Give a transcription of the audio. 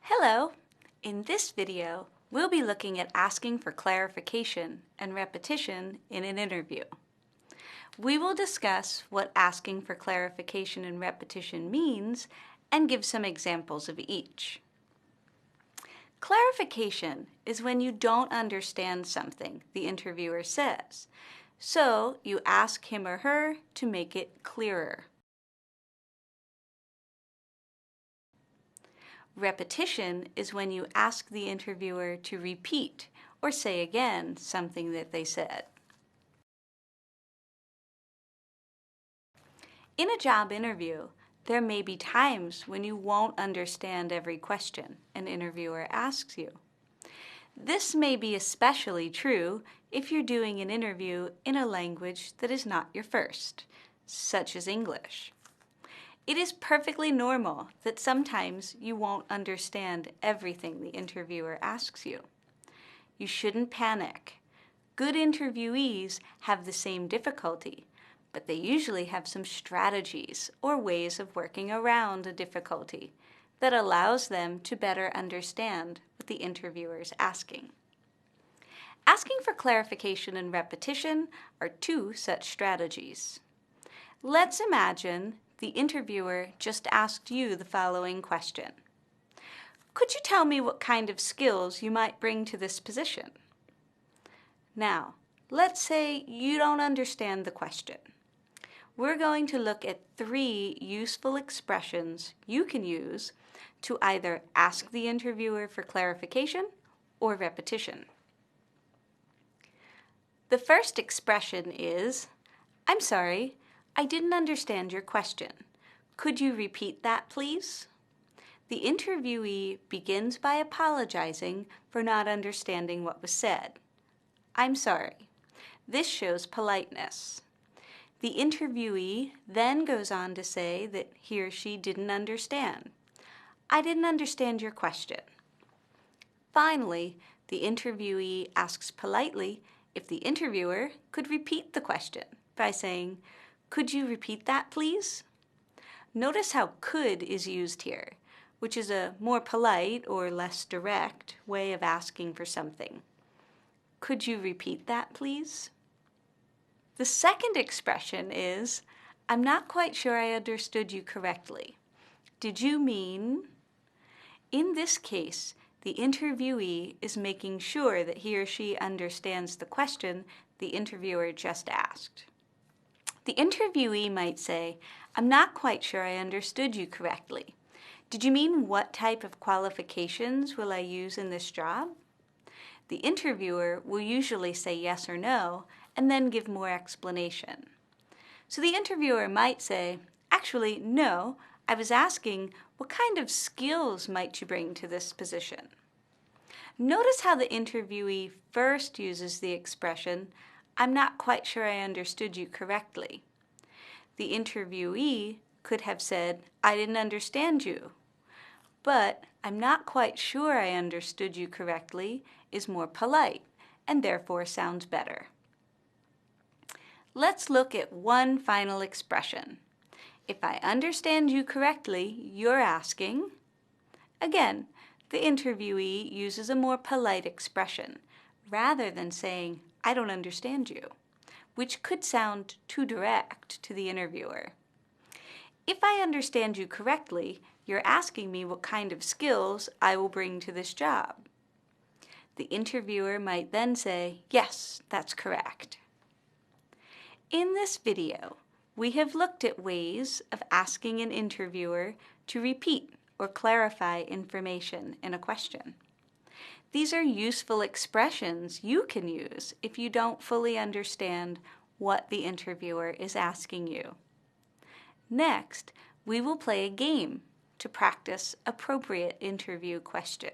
Hello! In this video, we'll be looking at asking for clarification and repetition in an interview. We will discuss what asking for clarification and repetition means and give some examples of each. Clarification is when you don't understand something the interviewer says, so you ask him or her to make it clearer. Repetition is when you ask the interviewer to repeat or say again something that they said. In a job interview, there may be times when you won't understand every question an interviewer asks you. This may be especially true if you're doing an interview in a language that is not your first, such as English. It is perfectly normal that sometimes you won't understand everything the interviewer asks you. You shouldn't panic. Good interviewees have the same difficulty, but they usually have some strategies or ways of working around a difficulty that allows them to better understand what the interviewer is asking. Asking for clarification and repetition are two such strategies. Let's imagine the interviewer just asked you the following question. Could you tell me what kind of skills you might bring to this position? Now, let's say you don't understand the question. We're going to look at 3 useful expressions you can use to either ask the interviewer for clarification or repetition. The first expression is, "I'm sorry, I didn't understand your question. Could you repeat that, please?" The interviewee begins by apologizing for not understanding what was said. "I'm sorry." This shows politeness. The interviewee then goes on to say that he or she didn't understand. "I didn't understand your question." Finally, the interviewee asks politely if the interviewer could repeat the question by saying, "Could you repeat that, please?" Notice how could is used here, which is a more polite or less direct way of asking for something. Could you repeat that, please? The second expression is, "I'm not quite sure I understood you correctly. Did you mean?" In this case, the interviewee is making sure that he or she understands the question the interviewer just asked. The interviewee might say, "I'm not quite sure I understood you correctly. Did you mean what type of qualifications will I use in this job?" The interviewer will usually say yes or no and then give more explanation. So the interviewer might say, "Actually, no, I was asking what kind of skills might you bring to this position?" Notice how the interviewee first uses the expression, "I'm not quite sure I understood you correctly." The interviewee could have said, "I didn't understand you." But "I'm not quite sure I understood you correctly" is more polite and therefore sounds better. Let's look at one final expression. If I understand you correctly, you're asking. Again, the interviewee uses a more polite expression rather than saying, "I don't understand you," which could sound too direct to the interviewer. If I understand you correctly, you're asking me what kind of skills I will bring to this job. The interviewer might then say, "Yes, that's correct." In this video, we have looked at ways of asking an interviewer to repeat or clarify information in a question. These are useful expressions you can use if you don't fully understand what the interviewer is asking you. Next, we will play a game to practice appropriate interview questions.